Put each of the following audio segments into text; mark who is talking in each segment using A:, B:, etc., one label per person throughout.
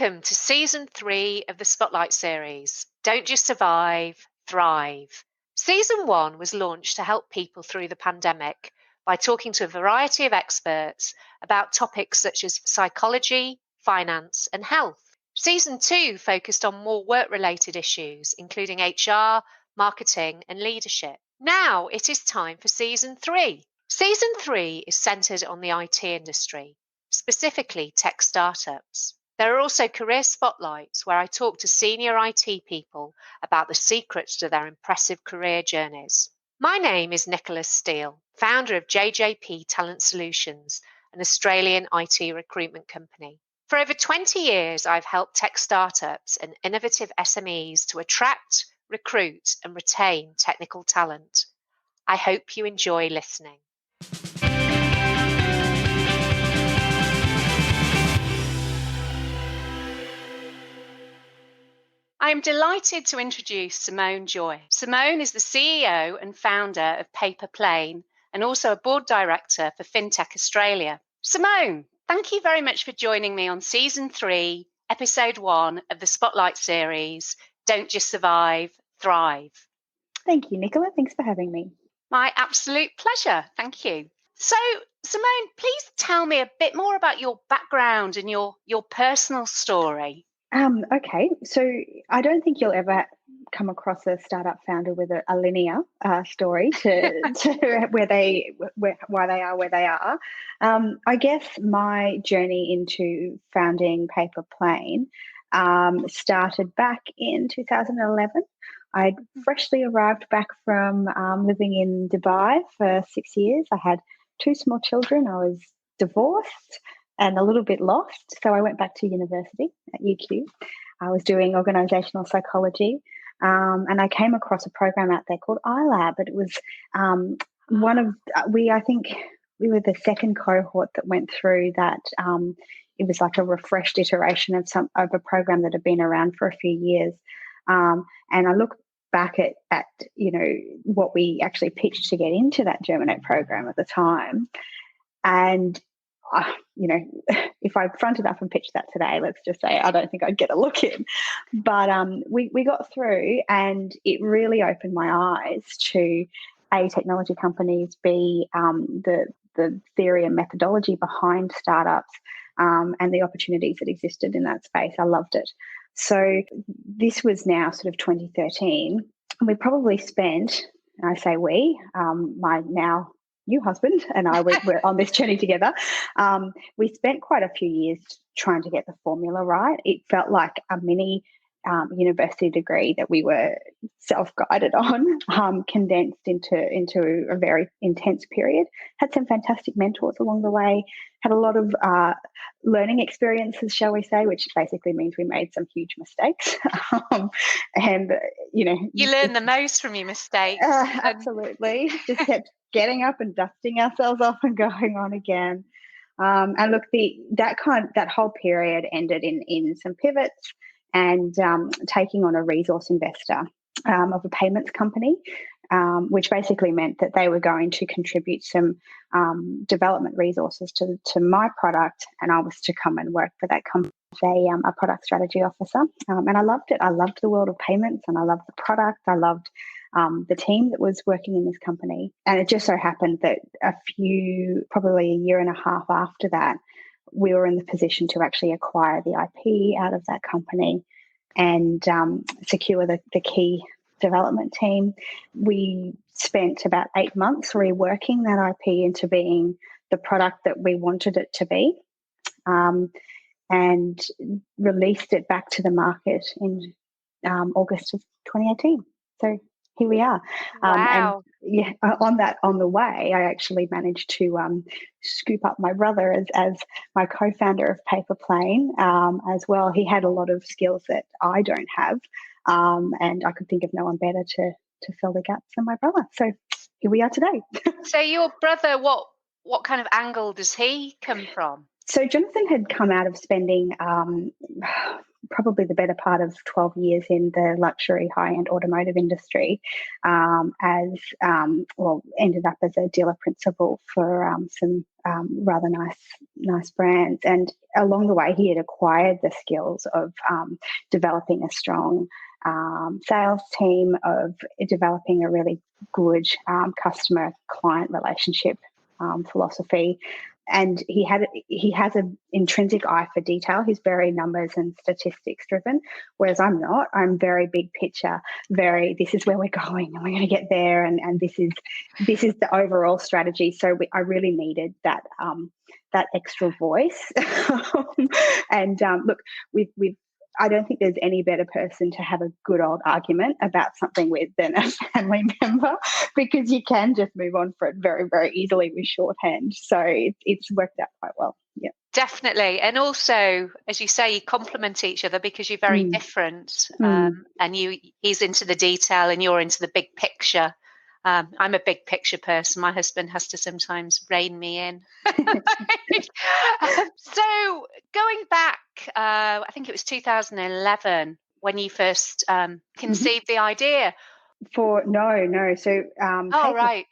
A: Welcome to Season 3 of the Spotlight series, Don't Just Survive, Thrive. Season 1 was launched to help people through the pandemic by talking to a variety of experts about topics such as psychology, finance, and health. Season 2 focused on more work-related issues, including HR, marketing, and leadership. Now it is time for Season 3. Season 3 is centred on the IT industry, specifically tech startups. There are also career spotlights where I talk to senior IT people about the secrets to their impressive career journeys. My name is Nicola Steel, founder of JJP Talent Solutions, an Australian IT recruitment company. For over 20 years, I've helped tech startups and innovative SMEs to attract, recruit, and retain technical talent. I hope you enjoy listening. I am delighted to introduce Simone Joyce. Simone is the CEO and founder of Paypa Plane and also a board director for FinTech Australia. Simone, thank you very much for joining me on Season 3, Episode 1 of the Spotlight series, Don't Just Survive, Thrive.
B: Thank you, Nicola. Thanks for having me.
A: My absolute pleasure. Thank you. So, Simone, please tell me a bit more about your background and your personal story.
B: Okay, so I don't think you'll ever come across a startup founder with a linear story to why they are where they are. I guess my journey into founding Paypa Plane started back in 2011. I'd freshly arrived back from living in Dubai for 6 years. I had 2 small children. I was divorced and a little bit lost. So I went back to university at UQ. I was doing organisational psychology, and I came across a program out there called iLab. But it was I think we were the second cohort that went through that. It was like a refreshed iteration of a program that had been around for a few years. And I look back at what we actually pitched to get into that Germinate program at the time, and if I fronted up and pitched that today, let's just say I don't think I'd get a look in. But we got through, and it really opened my eyes to A, technology companies, B, the theory and methodology behind startups, and the opportunities that existed in that space. I loved it. So this was now sort of 2013. We probably spent, and I say we, my now new husband and I were on this journey together. We spent quite a few years trying to get the formula right. It felt like a mini university degree that we were self-guided on, condensed into a very intense period. Had some fantastic mentors along the way. Had a lot of learning experiences, shall we say, which basically means we made some huge mistakes. And
A: you learn the most from your mistakes.
B: Absolutely, just kept getting up and dusting ourselves off and going on again. And look, that whole period ended in some pivots and taking on a resource investor of a payments company, which basically meant that they were going to contribute some development resources to my product, and I was to come and work for that company as a product strategy officer. And I loved it. I loved the world of payments, and I loved the product. I loved the team that was working in this company. And it just so happened that probably a year and a half after that, we were in the position to actually acquire the IP out of that company and secure the key development team. We spent about 8 months reworking that IP into being the product that we wanted it to be, and released it back to the market in August of 2018. So here we are.
A: Wow.
B: And on the way, I actually managed to scoop up my brother as my co-founder of Paypa Plane as well. He had a lot of skills that I don't have, and I could think of no one better to fill the gaps than my brother. So here we are today.
A: So your brother, what kind of angle does he come from?
B: So Jonathan had come out of spending probably the better part of 12 years in the luxury high-end automotive industry, ended up as a dealer principal for some rather nice brands. And along the way, he had acquired the skills of developing a strong sales team, of developing a really good customer-client relationship philosophy. And he has an intrinsic eye for detail. He's very numbers and statistics driven, whereas I'm not. I'm very big picture, this is where we're going and we're going to get there, and this is the overall strategy. So I really needed that extra voice. And look, we've I don't think there's any better person to have a good old argument about something with than a family member, because you can just move on for it very, very easily with shorthand. So it's worked out quite well. Yeah,
A: definitely. And also, as you say, you complement each other because you're very different. And he's into the detail and you're into the big picture. I'm a big picture person. My husband has to sometimes rein me in. So going back, I think it was 2011 when you first conceived the idea.
B: No. So
A: Right.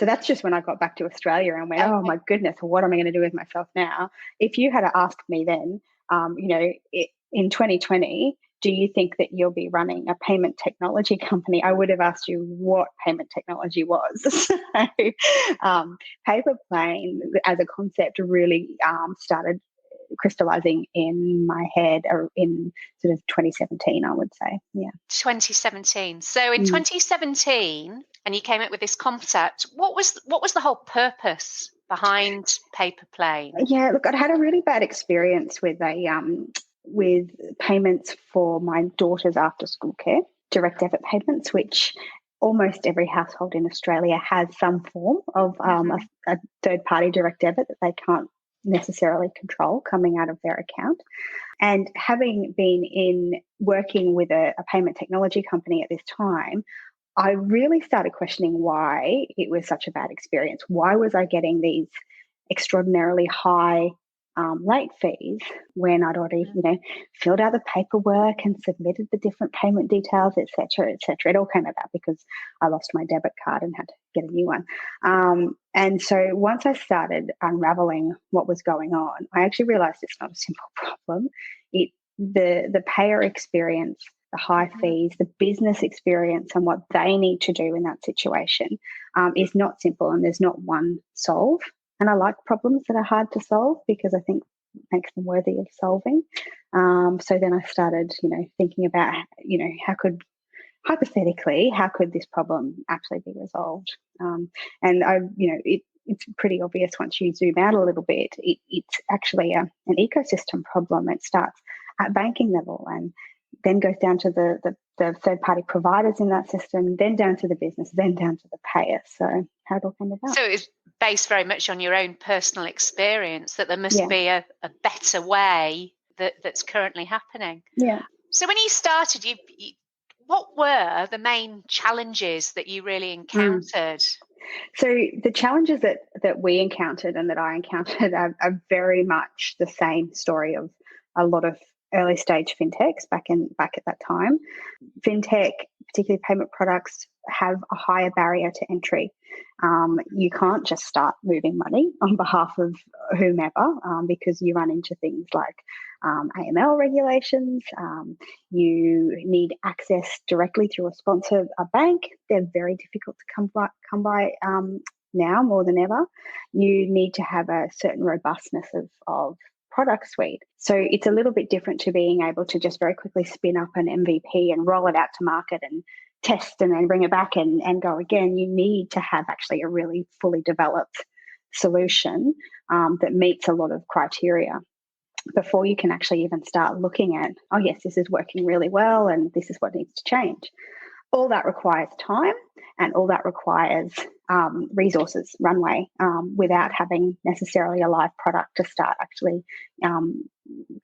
B: So that's just when I got back to Australia and went, oh my goodness, what am I going to do with myself now? If you had asked me then, in 2020, do you think that you'll be running a payment technology company? I would have asked you what payment technology was. So, Paypa Plane as a concept really started crystallizing in my head in sort of 2017, I would say. Yeah.
A: 2017. So in 2017, and you came up with this concept, what was the whole purpose behind Paypa Plane?
B: Yeah, look, I'd had a really bad experience with with payments for my daughter's after school care, direct debit payments, which almost every household in Australia has some form of a third party direct debit that they can't necessarily control coming out of their account. And having been working with a payment technology company at this time, I really started questioning why it was such a bad experience. Why was I getting these extraordinarily high late fees when I'd already, filled out the paperwork and submitted the different payment details, et cetera, et cetera. It all came about because I lost my debit card and had to get a new one. And so once I started unraveling what was going on, I actually realized it's not a simple problem. The payer experience, the high fees, the business experience, and what they need to do in that situation is not simple, and there's not one solve. And I like problems that are hard to solve because I think it makes them worthy of solving. So then I started, thinking about, how could this problem actually be resolved? It's pretty obvious once you zoom out a little bit. It's actually an ecosystem problem. It starts at banking level and then goes down to the third-party providers in that system, then down to the business, then down to the payer. So how it all came about.
A: So it's based very much on your own personal experience that there must be a better way that's currently happening.
B: Yeah.
A: So when you started, what were the main challenges that you really encountered?
B: So the challenges that we encountered and that I encountered are very much the same story of a lot of early stage fintechs back at that time. Fintech, particularly payment products, have a higher barrier to entry. You can't just start moving money on behalf of whomever because you run into things like AML regulations. You need access directly through a sponsor, a bank. They're very difficult to come by now more than ever. You need to have a certain robustness of product suite. So it's a little bit different to being able to just very quickly spin up an MVP and roll it out to market and test and then bring it back and go again. You need to have actually a really fully developed solution that meets a lot of criteria before you can actually even start looking at, oh yes, this is working really well and this is what needs to change. All that requires time and all that requires resources, runway, without having necessarily a live product to start actually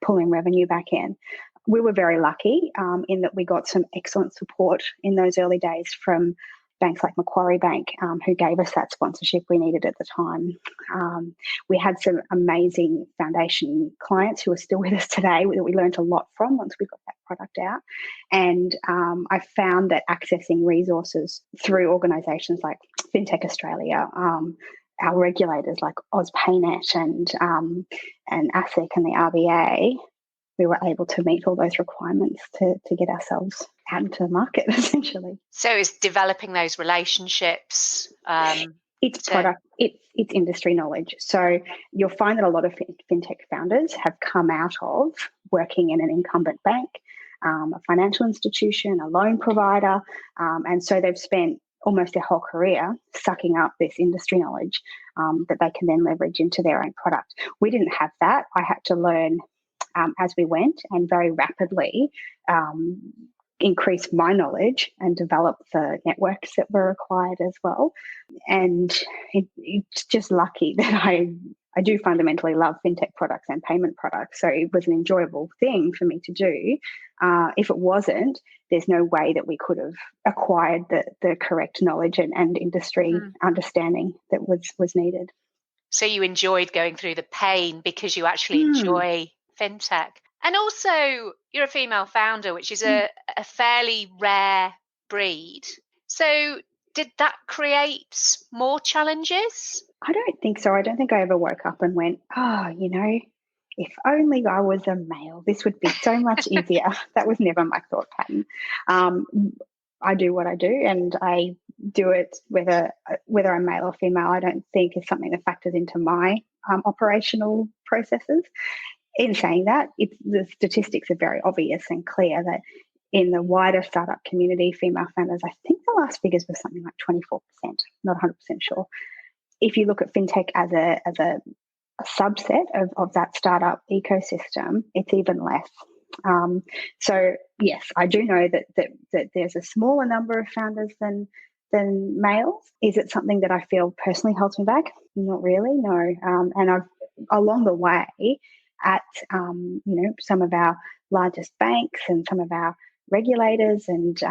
B: pulling revenue back in. We were very lucky in that we got some excellent support in those early days from banks like Macquarie Bank, who gave us that sponsorship we needed at the time. We had some amazing foundation clients who are still with us today that we learned a lot from once we got that product out. And I found that accessing resources through organisations like FinTech Australia, our regulators like AusPayNet and ASIC and the RBA, we were able to meet all those requirements to get ourselves out into the market, essentially.
A: So it's developing those relationships.
B: It's product, it's industry knowledge. So you'll find that a lot of fintech founders have come out of working in an incumbent bank, a financial institution, a loan provider, and so they've spent almost their whole career sucking up this industry knowledge that they can then leverage into their own product. We didn't have that. I had to learn as we went, and very rapidly increase my knowledge and develop the networks that were required as well. And it's just lucky that I do fundamentally love fintech products and payment products. So it was an enjoyable thing for me to do. If it wasn't, there's no way that we could have acquired the correct knowledge and industry understanding that was needed.
A: So you enjoyed going through the pain because you actually enjoy fintech. And also, you're a female founder, which is a fairly rare breed. So did that create more challenges?
B: I don't think so. I don't think I ever woke up and went, if only I was a male, this would be so much easier. That was never my thought pattern. I do what I do, and I do it whether I'm male or female. I don't think is something that factors into my operational processes. In saying that, the statistics are very obvious and clear that in the wider startup community, female founders, I think the last figures were something like 24%, not 100% sure. If you look at fintech as a subset of that startup ecosystem, it's even less. So yes, I do know that there's a smaller number of founders than males. Is it something that I feel personally holds me back? Not really, no. And I've along the way at some of our largest banks and some of our regulators, and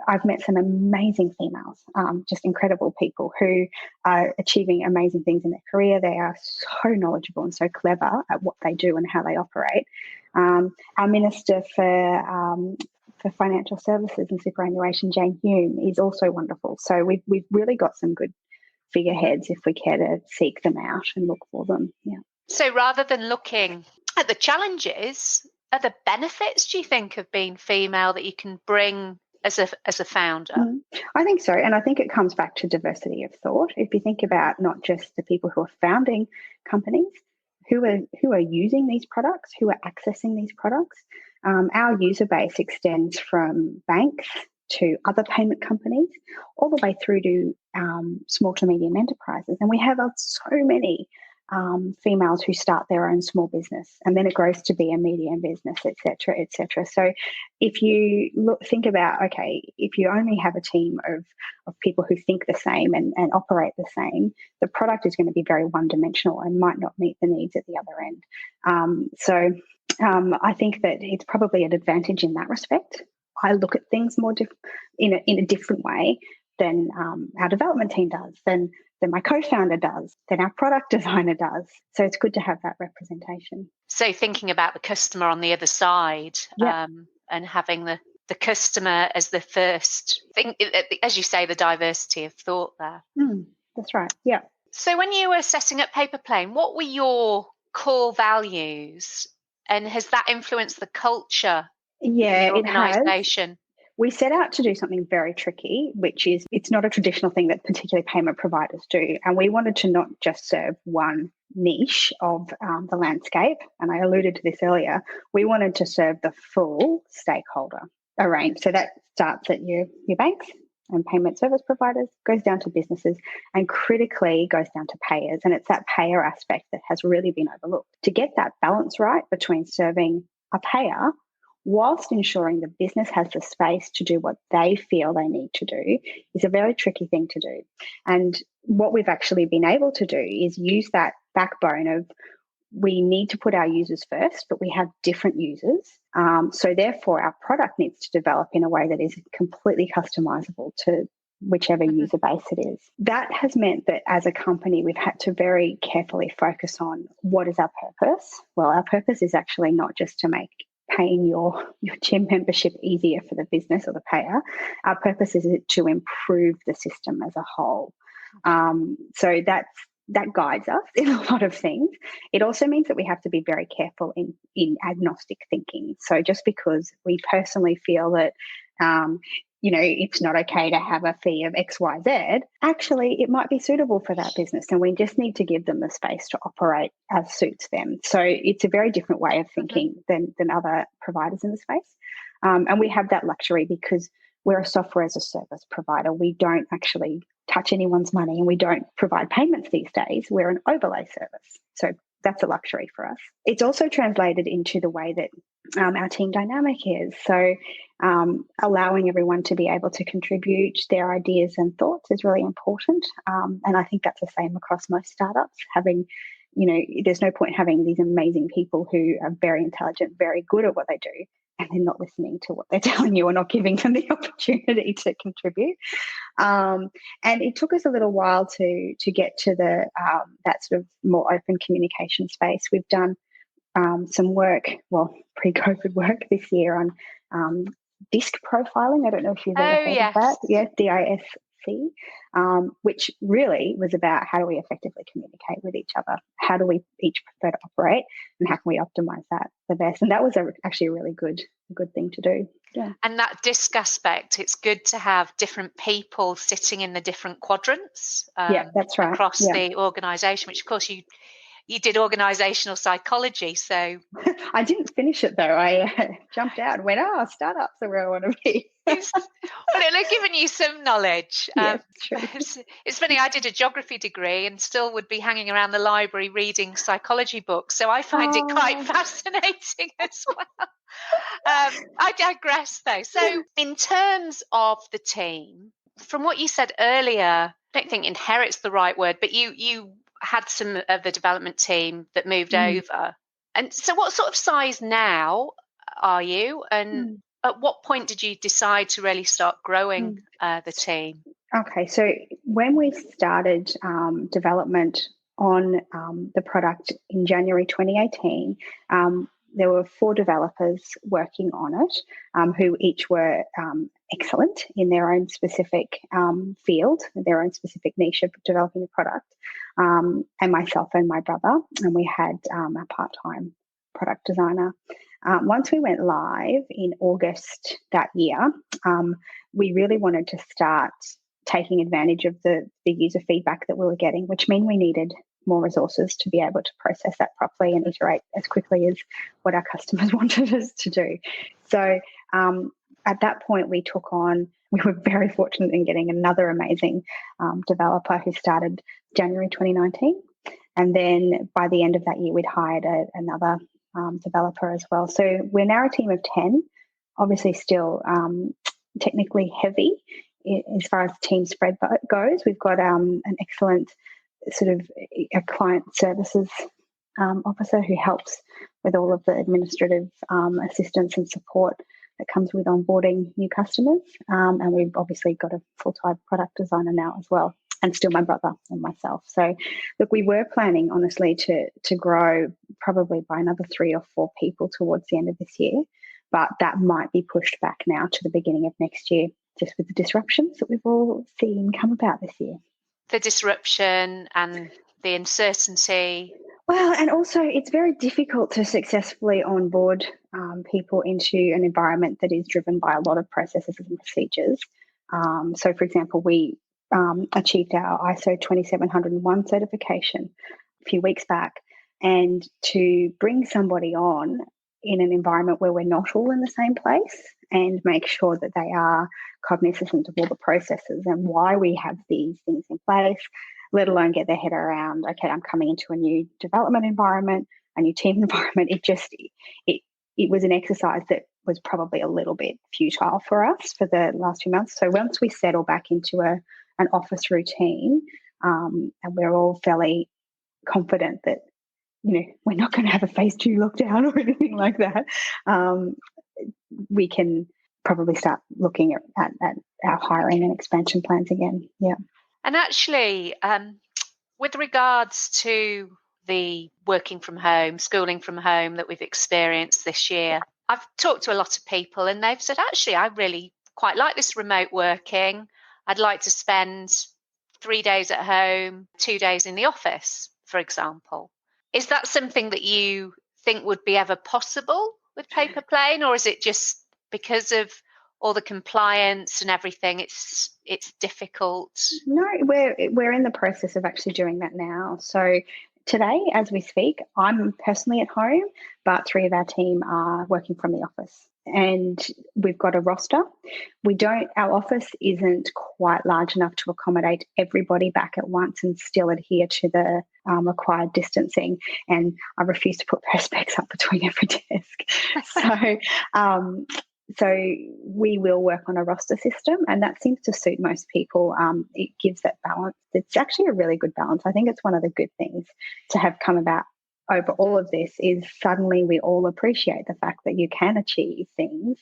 B: I've met some amazing females, just incredible people who are achieving amazing things in their career. They are so knowledgeable and so clever at what they do and how they operate. Our Minister for Financial Services and Superannuation, Jane Hume, is also wonderful. So we've really got some good figureheads if we care to seek them out and look for them. Yeah.
A: So rather than looking at the challenges, are the benefits, do you think, of being female that you can bring as a founder?
B: I think so. And I think it comes back to diversity of thought. If you think about not just the people who are founding companies, who are using these products, who are accessing these products, our user base extends from banks to other payment companies, all the way through to small to medium enterprises. And we have so many females who start their own small business, and then it grows to be a medium business, et cetera, et cetera. So if you think about, okay, if you only have a team of people who think the same and operate the same, the product is going to be very one-dimensional and might not meet the needs at the other end. So I think that it's probably an advantage in that respect. I look at things more in a different way than our development team does, than my co-founder does, than our product designer does. So it's good to have that representation.
A: So thinking about the customer on the other side, and having the customer as the first thing, as you say, the diversity of thought there.
B: That's right, yeah.
A: So when you were setting up Paypa Plane, what were your core values, and has that influenced the culture of the organisation?
B: It has. We set out to do something very tricky, which is it's not a traditional thing that particularly payment providers do. And we wanted to not just serve one niche of the landscape. And I alluded to this earlier. We wanted to serve the full stakeholder range. So that starts at your banks and payment service providers, goes down to businesses, and critically goes down to payers. And it's that payer aspect that has really been overlooked. To get that balance right between serving a payer whilst ensuring the business has the space to do what they feel they need to do is a very tricky thing to do. And what we've actually been able to do is use that backbone of we need to put our users first, but we have different users. So therefore, our product needs to develop in a way that is completely customizable to whichever user base it is. That has meant that as a company, we've had to very carefully focus on what is our purpose. Well, our purpose is actually not just to make paying your gym membership easier for the business or the payer. Our purpose is to improve the system as a whole. So that guides us in a lot of things. It also means that we have to be very careful in agnostic thinking. So just because we personally feel that, it's not okay to have a fee of X, Y, Z, actually it might be suitable for that business, and we just need to give them the space to operate as suits them. So it's a very different way of thinking than other providers in the space. And we have that luxury because we're a software as a service provider. We don't actually touch anyone's money, and we don't provide payments these days. We're an overlay service. So that's a luxury for us. It's also translated into the way that our team dynamic is. So allowing everyone to be able to contribute their ideas and thoughts is really important. And I think that's the same across most startups. There's no point having these amazing people who are very intelligent, very good at what they do, and they're not listening to what they're telling you or not giving them the opportunity to contribute. And it took us a little while to get to that sort of more open communication space. We've done some work, pre-COVID work this year on disc profiling. I don't know if you've ever heard of that. Yeah, DISC. Which really was about how do we effectively communicate with each other? How do we each prefer to operate, and how can we optimize that the best? And that was actually a really good thing to do. Yeah.
A: And that disc aspect, it's good to have different people sitting in the different quadrants.
B: That's right.
A: Across the organisation, which of course you did organisational psychology, so
B: I didn't finish it though. I jumped out and went, startups are where I want to be.
A: But it'll have given you some knowledge.
B: Yes, true.
A: It's funny, I did a geography degree and still would be hanging around the library reading psychology books, so I find it quite fascinating as well. I digress though. So in terms of the team, from what you said earlier, I don't think inherit's the right word, but you had some of the development team that moved over. And so what sort of size now are you? And at what point did you decide to really start growing the team?
B: Okay, so when we started development on the product in January 2018, there were 4 developers working on it who each were excellent in their own specific field, their own specific niche of developing the product, and myself and my brother, and we had a part-time product designer. Once we went live in August that year, we really wanted to start taking advantage of the user feedback that we were getting, which meant we needed more resources to be able to process that properly and iterate as quickly as what our customers wanted us to do. So at that point, we were very fortunate in getting another amazing developer who started January 2019. And then by the end of that year, we'd hired another developer as well. So we're now a team of 10, obviously still technically heavy as far as team spread goes. We've got an excellent sort of a client services officer who helps with all of the administrative assistance and support that comes with onboarding new customers. And we've obviously got a full-time product designer now as well, and still my brother and myself. So look, we were planning honestly to grow probably by another 3 or 4 people towards the end of this year, but that might be pushed back now to the beginning of next year, just with the disruptions that we've all seen come about this year.
A: The disruption and the uncertainty.
B: Well, and also it's very difficult to successfully onboard people into an environment that is driven by a lot of processes and procedures. So, for example, we achieved our ISO 27001 certification a few weeks back, and to bring somebody on in an environment where we're not all in the same place and make sure that they are cognizant of all the processes and why we have these things in place, let alone get their head around, okay, I'm coming into a new development environment, a new team environment. It was an exercise that was probably a little bit futile for us for the last few months. So once we settle back into an office routine, and we're all fairly confident that we're not going to have a phase 2 lockdown or anything like that, we can probably start looking at our hiring and expansion plans again. Yeah.
A: And actually, with regards to the working from home, schooling from home that we've experienced this year, I've talked to a lot of people and they've said, actually, I really quite like this remote working. I'd like to spend 3 days at home, 2 days in the office, for example. Is that something that you think would be ever possible with Paypa Plane, or is it just because of all the compliance and everything, it's difficult?
B: No, we're in the process of actually doing that now. So today, as we speak, I'm personally at home, but 3 of our team are working from the office. And we've got a roster. Our office isn't quite large enough to accommodate everybody back at once and still adhere to the required distancing. And I refuse to put perspex up between every desk. So we will work on a roster system, and that seems to suit most people. It gives that balance. It's actually a really good balance. I think it's one of the good things to have come about over all of this is suddenly we all appreciate the fact that you can achieve things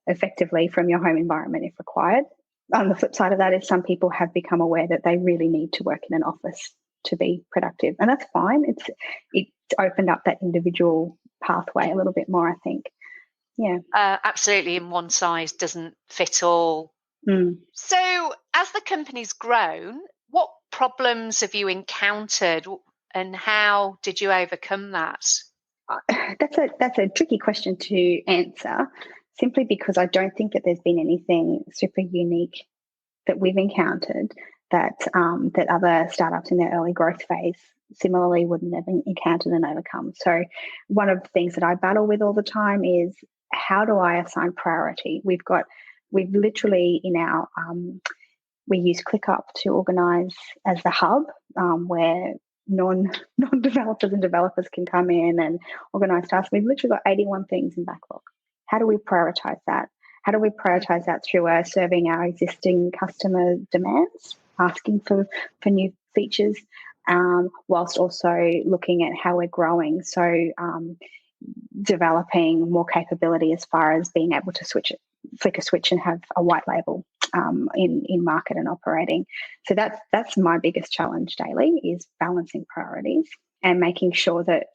B: effectively from your home environment if required. On the flip side of that is some people have become aware that they really need to work in an office to be productive, and that's fine. It's opened up that individual pathway a little bit more, I think. Yeah,
A: absolutely. And one size doesn't fit all. So as the company's grown, what problems have you encountered and how did you overcome that?
B: That's a tricky question to answer, simply because I don't think that there's been anything super unique that we've encountered that other startups in their early growth phase similarly wouldn't have encountered and overcome. So one of the things that I battle with all the time is, how do I assign priority? We've literally in our we use ClickUp to organize as the hub where non-developers and developers can come in and organize tasks. We've literally got 81 things in backlog. How do we prioritize that? How do we prioritize that through serving our existing customer demands, asking for new features, whilst also looking at how we're growing? So developing more capability as far as being able to flick a switch and have a white label in market and operating. So that's my biggest challenge daily, is balancing priorities and making sure that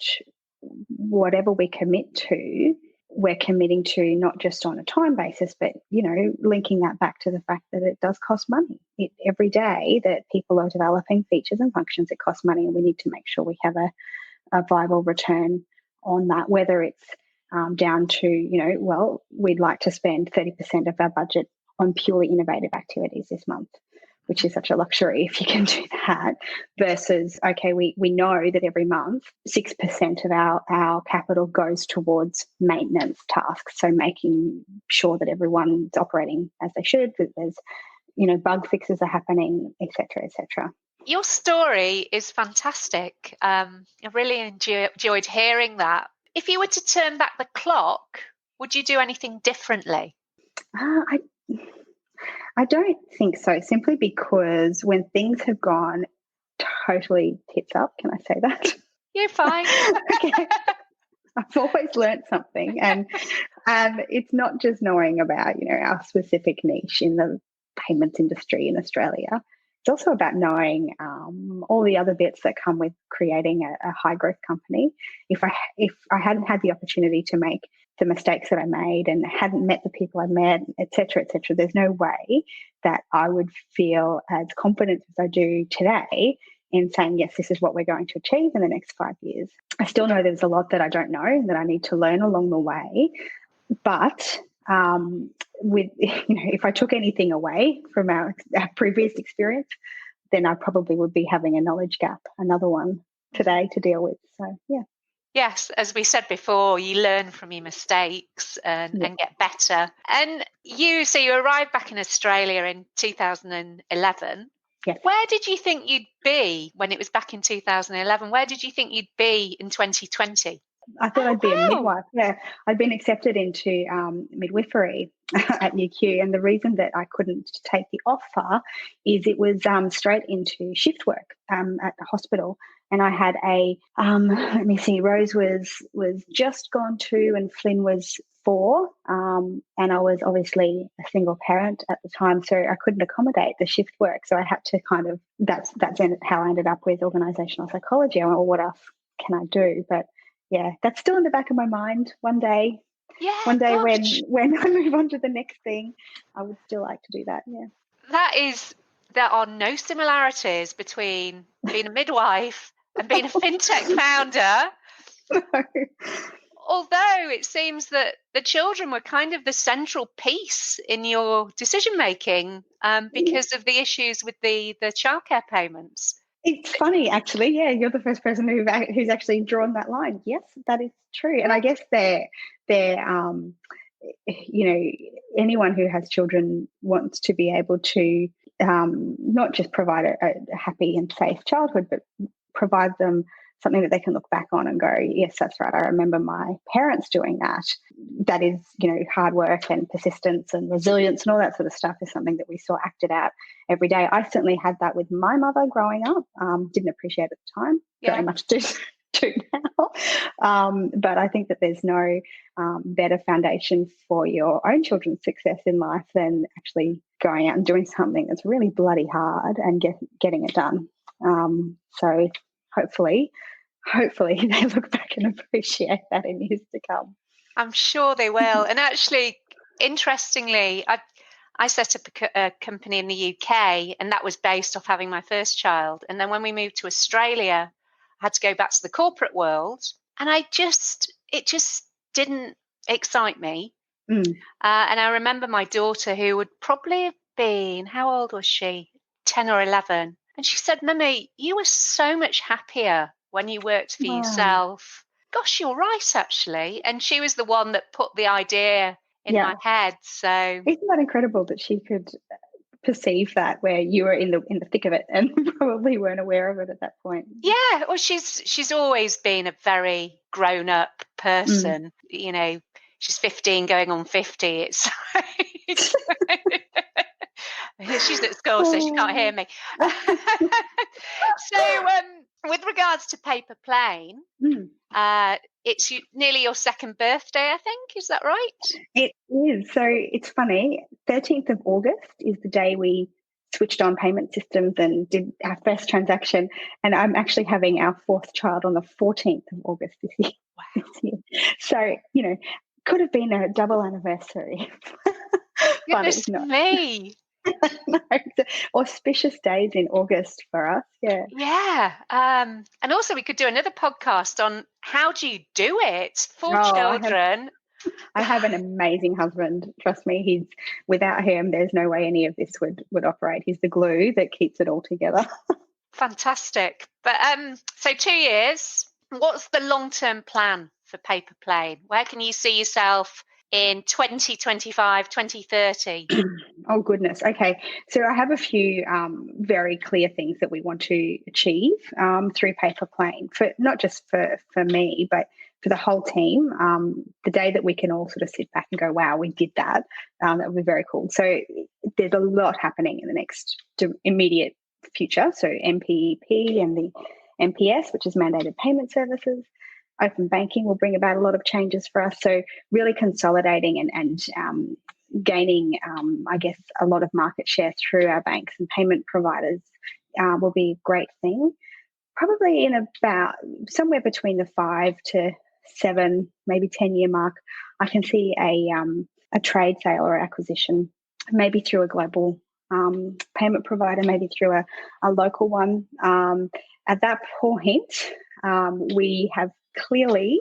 B: whatever we commit to, we're committing to not just on a time basis, but linking that back to the fact that it does cost money. Every day that people are developing features and functions, it costs money, and we need to make sure we have a viable return on that, whether it's down to, we'd like to spend 30% of our budget on purely innovative activities this month, which is such a luxury if you can do that, versus, okay, we know that every month 6% of our capital goes towards maintenance tasks. So making sure that everyone's operating as they should, that there's, bug fixes are happening, et cetera, et cetera.
A: Your story is fantastic. I really enjoyed hearing that. If you were to turn back the clock, would you do anything differently?
B: I don't think so, simply because when things have gone totally tits up, can I say that?
A: You're fine.
B: Okay. I've always learnt something, and it's not just knowing about our specific niche in the payments industry in Australia. It's also about knowing all the other bits that come with creating a high growth company. If I hadn't had the opportunity to make the mistakes that I made and hadn't met the people I met, et cetera, there's no way that I would feel as confident as I do today in saying, yes, this is what we're going to achieve in the next 5 years. I still know there's a lot that I don't know that I need to learn along the way. But if I took anything away from our previous experience, then I probably would be having a knowledge gap, another one today to deal with. So, yeah.
A: Yes, as we said before, you learn from your mistakes and get better. And you arrived back in Australia in 2011.
B: Yes.
A: Where did you think you'd be when it was back in 2011? Where did you think you'd be in 2020?
B: I thought I'd be a midwife. Yeah, I'd been accepted into midwifery at UQ, and the reason that I couldn't take the offer is it was straight into shift work at the hospital. and I had a let me see, Rose was just gone 2 and Flynn was 4, and I was obviously a single parent at the time, so I couldn't accommodate the shift work. So I had to kind of that's how I ended up with organisational psychology. I went, well, what else can I do? But yeah, that's still in the back of my mind. One day
A: Yeah,
B: when I move on to the next thing, I would still like to do that. Yeah.
A: There are no similarities between being a midwife and being a fintech founder. Although it seems that the children were kind of the central piece in your decision making because of the issues with the childcare payments.
B: It's funny, actually. Yeah, you're the first person who's actually drawn that line. Yes, that is true. And I guess they're anyone who has children wants to be able to not just provide a happy and safe childhood, but provide them something that they can look back on and go, yes, that's right. I remember my parents doing that. That is, hard work and persistence and resilience and all that sort of stuff is something that we saw acted out every day. I certainly had that with my mother growing up. Didn't appreciate it at the time, very much do now. But I think that there's no better foundation for your own children's success in life than actually going out and doing something that's really bloody hard and getting it done. So hopefully they look back and appreciate that in years to come.
A: I'm sure they will. And actually, interestingly, I set up a company in the UK, and that was based off having my first child. And then when we moved to Australia, I had to go back to the corporate world, and it just didn't excite me. And I remember my daughter, who would probably have been, how old was she? 10 or 11. And she said, Mummy, you were so much happier when you worked for yourself. Gosh, you're right, actually. And she was the one that put the idea in my head. So
B: isn't that incredible that she could perceive that, where you were in the thick of it and probably weren't aware of it at that point?
A: Yeah, well, she's always been a very grown up person. She's 15 going on 50. It's she's at school, so she can't hear me. So, with regards to Paypa Plane, it's nearly your second birthday, I think. Is that right?
B: It is. So it's funny. 13th of August is the day we switched on payment systems and did our first transaction. And I'm actually having our 4th child on the 14th of August this year.
A: Wow.
B: So, could have been a double anniversary.
A: Goodness me.
B: No, auspicious days in August for us.
A: Yeah. And also we could do another podcast on how do you do it for children.
B: I have an amazing husband. Trust me, without him, there's no way any of this would operate. He's the glue that keeps it all together.
A: Fantastic. But so 2 years, what's the long-term plan for Paypa Plane? Where can you see yourself in 2025, 2030?
B: Oh, goodness. Okay. So I have a few very clear things that we want to achieve through Paypa Plane, not just for me, but for the whole team. The day that we can all sort of sit back and go, wow, we did that, that would be very cool. So there's a lot happening in the next immediate future. So MPP and the MPS, which is mandated payment services. Open banking will bring about a lot of changes for us. So really consolidating and gaining, I guess, a lot of market share through our banks and payment providers will be a great thing. Probably in about somewhere between the 5 to 7, maybe 10-year mark, I can see a trade sale or acquisition, maybe through a global payment provider, maybe through a local one. At that point, we have clearly,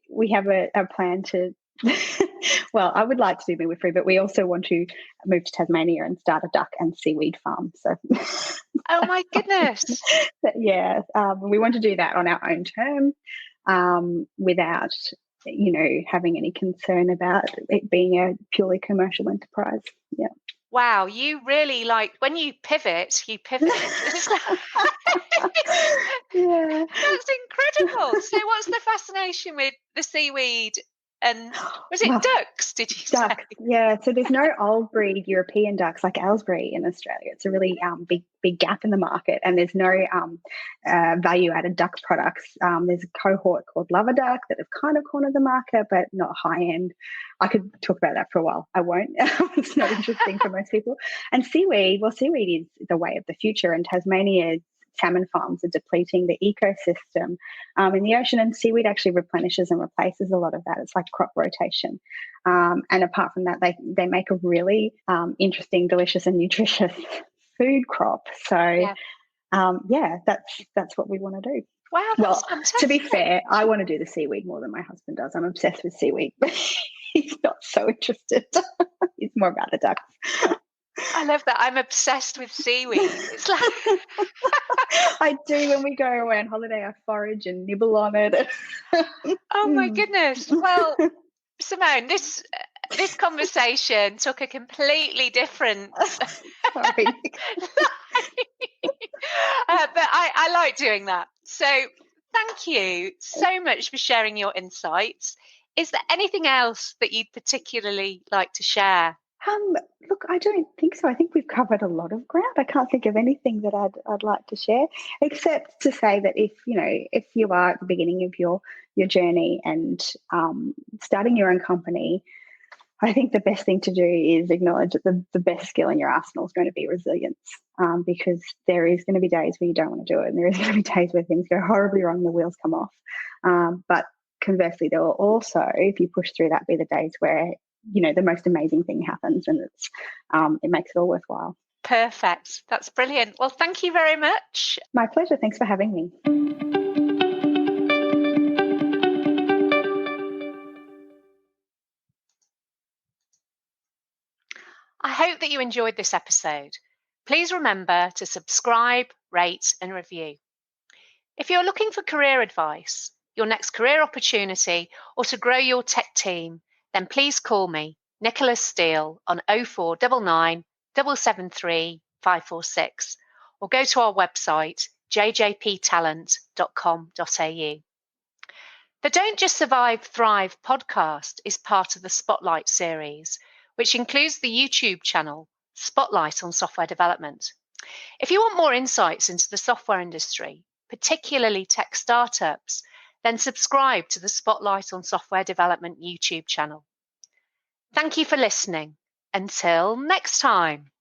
B: we have a plan to, well, I would like to do midwifery, but we also want to move to Tasmania and start a duck and seaweed farm. So,
A: oh my goodness.
B: Yeah, we want to do that on our own term without, having any concern about it being a purely commercial enterprise. Yeah.
A: Wow, you really when you pivot.
B: Yeah.
A: That's incredible. So what's the fascination with the seaweed and was it ducks, did you say?
B: Ducks, yeah. So there's no old breed European ducks like Aylesbury in Australia. It's a really big gap in the market, and there's no value added duck products. There's a cohort called Lover Duck that have kind of cornered the market, but not high end. I could talk about that for a while. I won't. It's not interesting for most people. And seaweed, well, seaweed is the way of the future, and Tasmania's salmon farms are depleting the ecosystem in the ocean, and seaweed actually replenishes and replaces a lot of that. It's like crop rotation. And apart from that, they make a really interesting, delicious, and nutritious food crop. So, that's what we want to do.
A: Wow, that's fantastic.
B: To be fair, I want to do the seaweed more than my husband does. I'm obsessed with seaweed, but he's not so interested. He's more about the ducks.
A: I love that. I'm obsessed with seaweed. It's like
B: I do. When we go away on holiday, I forage and nibble on it.
A: Oh my goodness. Well, Simone, this conversation took a completely different
B: Sorry.
A: But I like doing that. So thank you so much for sharing your insights. Is there anything else that you'd particularly like to share?
B: Look, I don't think so. I think we've covered a lot of ground. I can't think of anything that I'd like to share, except to say that if you are at the beginning of your journey and starting your own company, I think the best thing to do is acknowledge that the best skill in your arsenal is going to be resilience, because there is going to be days where you don't want to do it, and there is going to be days where things go horribly wrong, the wheels come off. But conversely, there will also, if you push through that, be the days where the most amazing thing happens, and it makes it all worthwhile.
A: Perfect. That's brilliant. Well, thank you very much.
B: My pleasure. Thanks for having me.
A: I hope that you enjoyed this episode. Please remember to subscribe, rate, and review. If you're looking for career advice, your next career opportunity, or to grow your tech team, then please call me, Nicola Steel, on 0499 773 546, or go to our website, jjptalent.com.au. The Don't Just Survive, Thrive podcast is part of the Spotlight series, which includes the YouTube channel Spotlight on Software Development. If you want more insights into the software industry, particularly tech startups, then subscribe to the Spotlight on Software Development YouTube channel. Thank you for listening. Until next time.